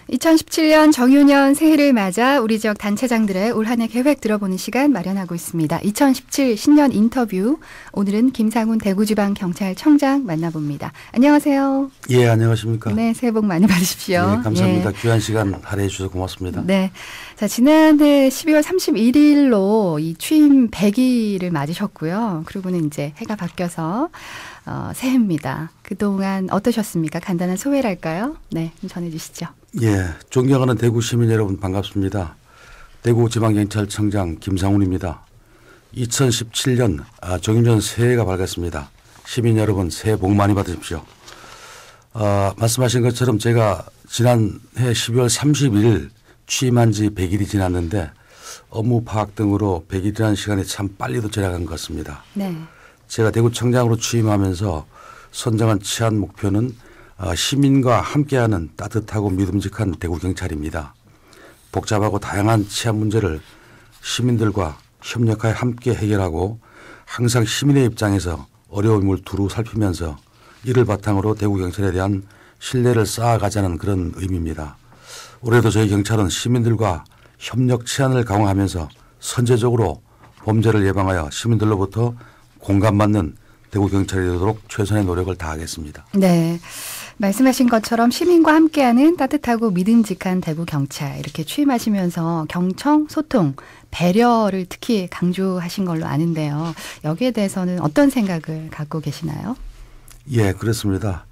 2017년 정유년 새해를 맞아 우리 지역 단체장들의 올 한 해 계획 들어보는 시간 마련하고 있습니다. 2017 신년 인터뷰. 오늘은 김상훈 대구지방경찰청장 만나봅니다. 안녕하세요. 예, 안녕하십니까. 네, 새해 복 많이 받으십시오. 네, 감사합니다. 예. 귀한 시간 할애해 주셔서 고맙습니다. 네. 자, 지난해 12월 31일로 이 취임 100일을 맞으셨고요. 그리고는 이제 해가 바뀌어서 새해입니다. 그동안 어떠셨습니까? 간단한 소회랄까요? 네, 좀 전해주시죠. 예, 존경하는 대구 시민 여러분 반갑습니다. 대구지방경찰청장 김상훈입니다. 2017년 정유년 새해가 밝았습니다. 시민 여러분 새해 복 많이 받으십시오. 말씀하신 것처럼 제가 지난해 12월 31일 취임한 지 100일이 지났는데 업무 파악 등으로 100일이라는 시간이 참 빨리도 지나간 것 같습니다. 네. 제가 대구청장으로 취임하면서 선정한 치안 목표는 시민과 함께하는 따뜻하고 믿음직한 대구경찰입니다. 복잡하고 다양한 치안 문제를 시민들과 협력하여 함께 해결하고 항상 시민의 입장에서 어려움을 두루 살피면서 이를 바탕으로 대구경찰에 대한 신뢰를 쌓아가자는 그런 의미입니다. 올해도 저희 경찰은 시민들과 협력 치안을 강화하면서 선제적으로 범죄를 예방하여 시민들로부터 공감받는 대구경찰이 되도록 최선의 노력을 다하겠습니다. 네. 말씀하신 것처럼 시민과 함께하는 따뜻하고 믿음직한 대구경찰 이렇게 취임하시면서 경청, 소통, 배려를 특히 강조하신 걸로 아는데요. 여기에 대해서는 어떤 생각을 갖고 계시나요? 예, 그렇습니다.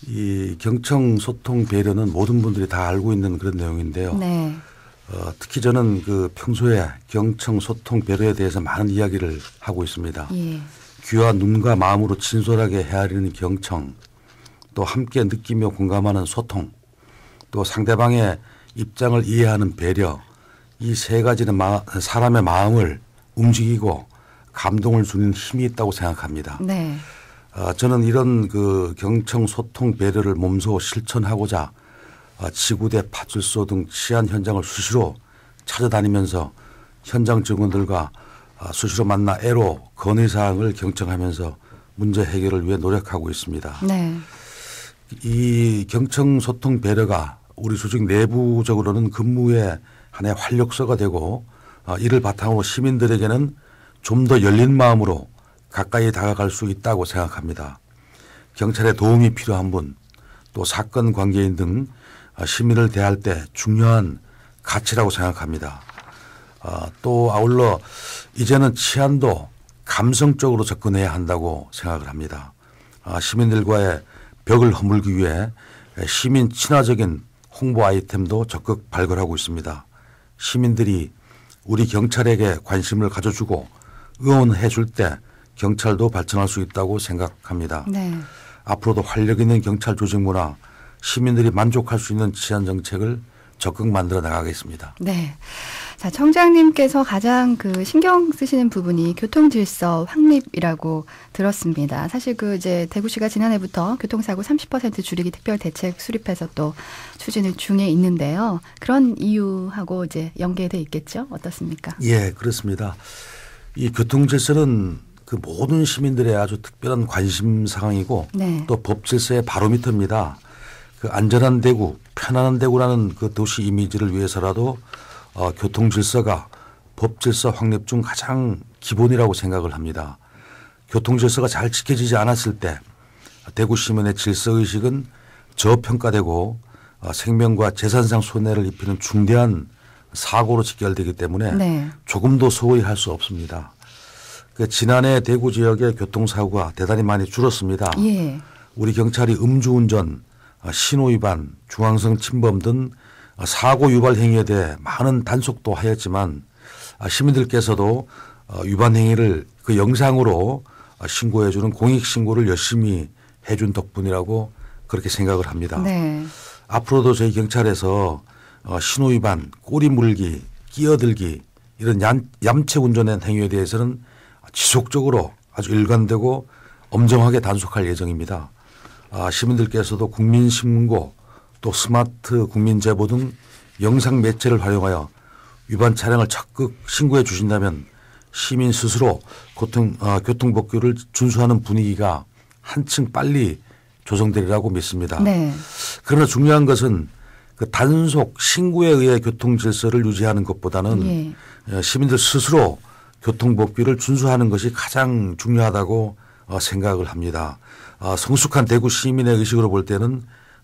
이 경청, 소통, 배려는 모든 분들이 다 알고 있는 그런 내용인데요. 네. 특히 저는 평소에 경청, 소통, 배려에 대해서 많은 이야기를 하고 있습니다. 예. 귀와 눈과 마음으로 진솔하게 헤아리는 경청, 또 함께 느끼며 공감하는 소통, 또 상대방의 입장을 이해하는 배려, 이 세 가지는 사람의 마음을 움직이고 감동을 주는 힘이 있다고 생각합니다. 네. 저는 이런 경청, 소통, 배려를 몸소 실천하고자 지구대, 파출소 등 치안 현장을 수시로 찾아다니면서 현장 직원들과 수시로 만나 애로 건의사항을 경청하면서 문제 해결을 위해 노력하고 있습니다. 네. 이 경청, 소통, 배려가 우리 조직 내부적으로는 근무의 하나의 활력소가 되고 이를 바탕으로 시민들에게는 좀 더 열린 마음으로 가까이 다가갈 수 있다고 생각합니다. 경찰의 도움이 필요한 분, 또 사건 관계인 등 시민을 대할 때 중요한 가치라고 생각합니다. 또 아울러 이제는 치안도 감성적으로 접근해야 한다고 생각을 합니다. 시민들과의 벽을 허물기 위해 시민 친화적인 홍보 아이템도 적극 발굴하고 있습니다. 시민들이 우리 경찰에게 관심을 가져주고 응원해 줄 때 경찰도 발전할 수 있다고 생각합니다. 네. 앞으로도 활력 있는 경찰 조직 문화, 시민들이 만족할 수 있는 치안 정책을 적극 만들어 나가겠습니다. 네. 자, 청장님께서 가장 신경 쓰시는 부분이 교통질서 확립이라고 들었습니다. 사실 이제 대구시가 지난해부터 교통사고 30% 줄이기 특별 대책 수립해서 또 추진을 중에 있는데요. 그런 이유하고 이제 연계돼 있겠죠? 어떻습니까? 예, 그렇습니다. 이 교통질서는 모든 시민들의 아주 특별한 관심 사항이고 네. 또 법질서의 바로미터입니다. 안전한 대구, 편안한 대구라는 도시 이미지를 위해서라도 교통질서가 법질서 확립 중 가장 기본이라고 생각을 합니다. 교통질서가 잘 지켜지지 않았을 때 대구 시민의 질서의식은 저평가되고 생명과 재산상 손해를 입히는 중대한 사고로 직결되기 때문에 네. 조금도 소홀히 할 수 없습니다. 지난해 대구 지역의 교통사고가 대단히 많이 줄었습니다. 예. 우리 경찰이 음주운전, 신호위반, 중앙선 침범 등 사고 유발 행위에 대해 많은 단속도 하였지만 시민들께서도 위반 행위를 영상으로 신고해 주는 공익신고를 열심히 해준 덕분이라고 그렇게 생각을 합니다. 네. 앞으로도 저희 경찰에서 신호위반, 꼬리 물기, 끼어들기 이런 얌체 운전의 행위에 대해서는 지속적으로 아주 일관되고 엄정하게 단속할 예정입니다. 시민들께서도 국민신고 또 스마트 국민제보 등 영상 매체를 활용하여 위반 차량을 적극 신고해 주신다면 시민 스스로 교통법규를 준수하는 분위기가 한층 빨리 조성되리라고 믿습니다. 네. 그러나 중요한 것은 그 단속 신고에 의해 교통 질서를 유지하는 것보다는 시민들 스스로 교통법규를 준수하는 것이 가장 중요하다고 생각을 합니다. 성숙한 대구 시민의 의식으로 볼 때는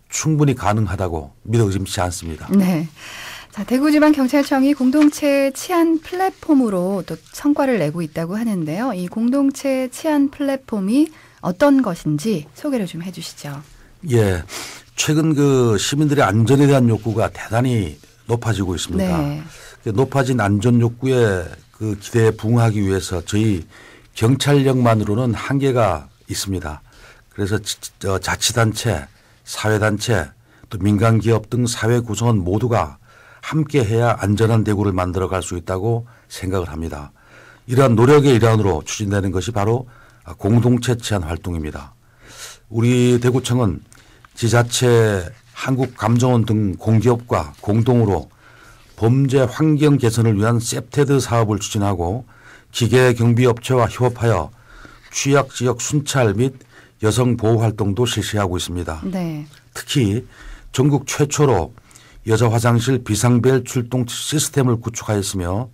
충분히 가능하다고 믿어 의심치 않습니다. 네. 자, 대구지방경찰청이 공동체 치안 플랫폼으로 또 성과를 내고 있다고 하는데요. 이 공동체 치안 플랫폼이 어떤 것인지 소개를 좀 해 주시죠. 예. 최근 그 시민들의 안전에 대한 욕구가 대단히 높아지고 있습니다. 네. 높아진 안전 욕구에 그 기대에 부응하기 위해서 저희 경찰력만으로는 한계가 있습니다. 그래서 자치단체, 사회단체, 또 민간기업 등 사회 구성원 모두가 함께 해야 안전한 대구를 만들어갈 수 있다고 생각을 합니다. 이러한 노력의 일환으로 추진되는 것이 바로 공동체 치안 활동입니다. 우리 대구청은 지자체, 한국감정원 등 공기업과 공동으로 범죄 환경 개선을 위한 셉테드 사업을 추진하고 기계경비업체와 협업하여 취약지역 순찰 및 여성보호 활동도 실시하고 있습니다. 네. 특히 전국 최초로 여자 화장실 비상벨 출동 시스템을 구축하였으며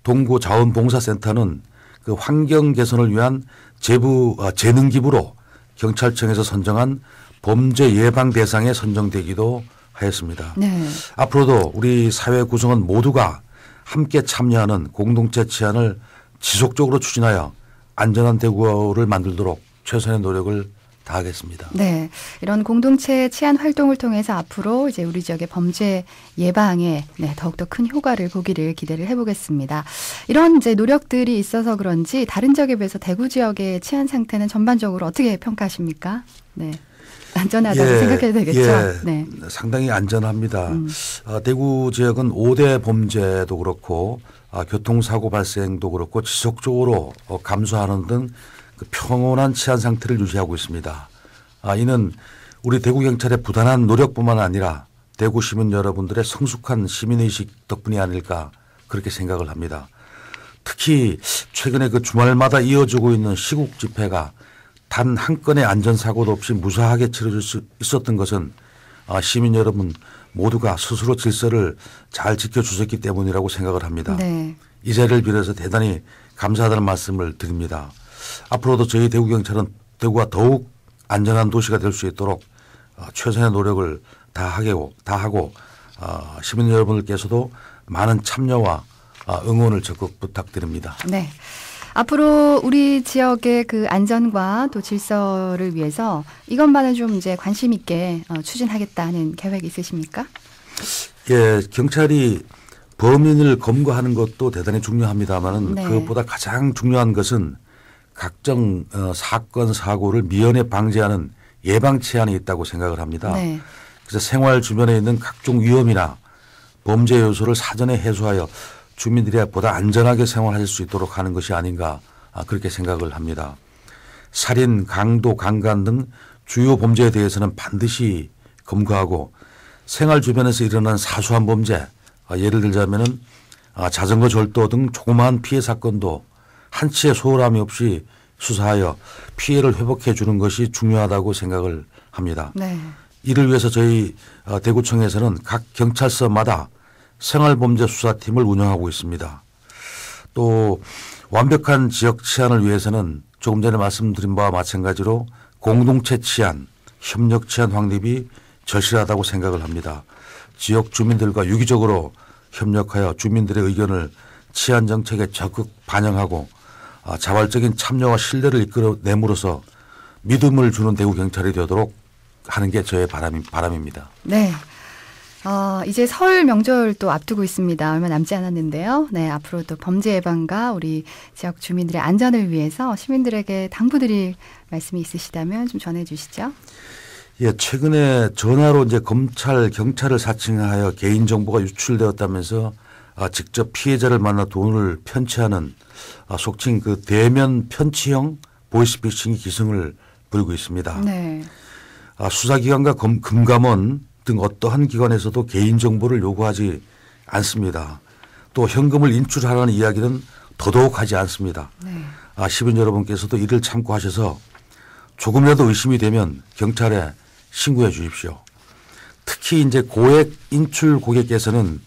동구자원봉사센터는 그 환경 개선을 위한 재능 기부로 경찰청에서 선정한 범죄 예방 대상에 선정되기도 하였습니다. 네. 앞으로도 우리 사회 구성원 모두가 함께 참여하는 공동체 치안을 지속적으로 추진하여 안전한 대구를 만들도록 최선의 노력을 다하겠습니다. 네. 이런 공동체 치안 활동을 통해서 앞으로 이제 우리 지역의 범죄 예방에 더욱더 큰 효과를 보기를 기대를 해보겠습니다. 이런 이제 노력들이 있어서 그런지 다른 지역에 비해서 대구 지역의 치안 상태는 전반적으로 어떻게 평가하십니까? 네. 안전하다고 생각해도 되겠죠? 네. 상당히 안전합니다. 대구 지역은 5대 범죄도 그렇고 교통사고 발생도 그렇고 지속적으로 감소하는 등 그 평온한 치안 상태를 유지하고 있습니다. 이는 우리 대구경찰의 부단한 노력뿐만 아니라 대구 시민 여러분들의 성숙한 시민의식 덕분이 아닐까 그렇게 생각을 합니다. 특히 최근에 그 주말마다 이어지고 있는 시국 집회가 단 한 건의 안전사고도 없이 무사하게 치러질 수 있었던 것은 시민 여러분 모두가 스스로 질서를 잘 지켜주셨기 때문이라고 생각을 합니다. 네. 이 자리를 빌어서 대단히 감사하다는 말씀을 드립니다. 앞으로도 저희 대구경찰은 대구가 더욱 안전한 도시가 될 수 있도록 최선의 노력을 다하고 시민 여러분들께서도 많은 참여와 응원을 적극 부탁드립니다. 네. 앞으로 우리 지역의 그 안전과 또 질서를 위해서 이것만은 좀 이제 관심 있게 추진하겠다는 계획 있으십니까? 예, 경찰이 범인을 검거하는 것도 대단히 중요합니다만은 네. 그것보다 가장 중요한 것은 각종 사건 사고를 미연에 방지하는 예방 치안이 있다고 생각을 합니다. 네. 그래서 생활 주변에 있는 각종 위험이나 범죄 요소를 사전에 해소하여 주민들이 보다 안전하게 생활할 수 있도록 하는 것이 아닌가 그렇게 생각을 합니다. 살인, 강도, 강간 등 주요 범죄에 대해서는 반드시 검거하고 생활 주변에서 일어난 사소한 범죄 예를 들자면은 자전거 절도 등 조그마한 피해 사건도 한치의 소홀함이 없이 수사하여 피해를 회복해 주는 것이 중요하다고 생각을 합니다. 네. 이를 위해서 저희 대구청에서는 각 경찰서마다 생활범죄 수사팀을 운영하고 있습니다. 또 완벽한 지역 치안을 위해서는 조금 전에 말씀드린 바와 마찬가지로 공동체 치안, 협력 치안 확립이 절실하다고 생각을 합니다. 지역 주민들과 유기적으로 협력하여 주민들의 의견을 치안 정책에 적극 반영하고 자발적인 참여와 신뢰를 이끌어내므로써 믿음을 주는 대구 경찰이 되도록 하는 게 저의 바람입니다. 네. 이제 설 명절도 앞두고 있습니다. 얼마 남지 않았는데요. 네, 앞으로 또 범죄 예방과 우리 지역 주민들의 안전을 위해서 시민들에게 당부드릴 말씀이 있으시다면 좀 전해 주시죠. 예, 최근에 전화로 이제 검찰, 경찰을 사칭하여 개인정보가 유출되었다면서 직접 피해자를 만나 돈을 편취하는 속칭 그 대면 편취형 보이스피싱이 기승을 부리고 있습니다. 네. 수사기관과 금감원 등 어떠한 기관에서도 개인정보를 요구하지 않습니다. 또 현금을 인출하라는 이야기는 더더욱 하지 않습니다. 네. 시민 여러분께서도 이를 참고하셔서 조금이라도 의심이 되면 경찰에 신고해 주십시오. 특히 이제 고액 인출 고객께서는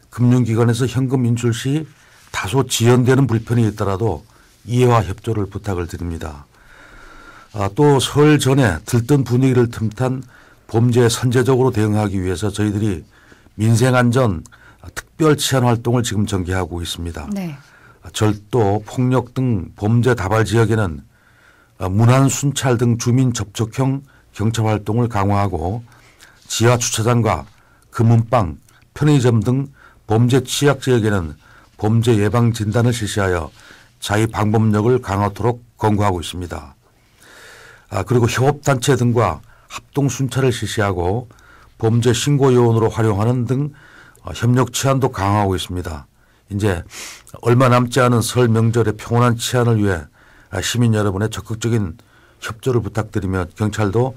금융기관에서 현금 인출 시 다소 지연되는 불편이 있더라도 이해와 협조를 부탁을 드립니다. 또 설 전에 들뜬 분위기를 틈탄 범죄에 선제적으로 대응하기 위해서 저희들이 민생안전 특별 치안 활동을 지금 전개하고 있습니다. 네. 절도, 폭력 등 범죄 다발 지역에는 문안 순찰 등 주민 접촉형 경찰 활동을 강화하고 지하 주차장과 금은방, 편의점 등 범죄 취약 지역에는 범죄 예방 진단을 실시하여 자위 방법력을 강화하도록 권고하고 있습니다. 그리고 협업단체 등과 합동 순찰을 실시하고 범죄 신고 요원으로 활용하는 등 협력 치안도 강화하고 있습니다. 이제 얼마 남지 않은 설 명절의 평온한 치안을 위해 시민 여러분의 적극적인 협조를 부탁드리며 경찰도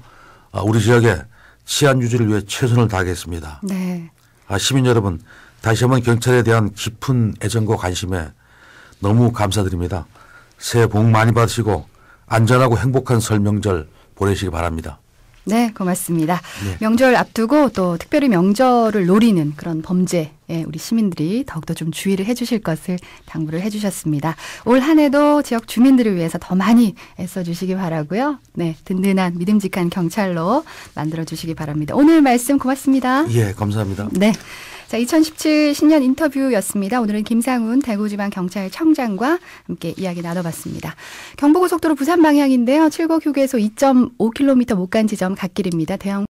우리 지역의 치안 유지를 위해 최선을 다하겠습니다. 네. 시민 여러분 다시 한번 경찰에 대한 깊은 애정과 관심에 너무 감사드립니다. 새해 복 많이 받으시고 안전하고 행복한 설 명절 보내시기 바랍니다. 네, 고맙습니다. 네. 명절 앞두고 또 특별히 명절을 노리는 그런 범죄에 우리 시민들이 더욱더 좀 주의를 해 주실 것을 당부를 해 주셨습니다. 올 한 해도 지역 주민들을 위해서 더 많이 애써 주시기 바라고요. 네, 든든한 믿음직한 경찰로 만들어 주시기 바랍니다. 오늘 말씀 고맙습니다. 예, 감사합니다. 네. 자, 2017 신년 인터뷰였습니다. 오늘은 김상훈 대구지방경찰청장과 함께 이야기 나눠봤습니다. 경부고속도로 부산 방향인데요. 칠곡 휴게소 2.5km 못 간 지점 갓길입니다. 대형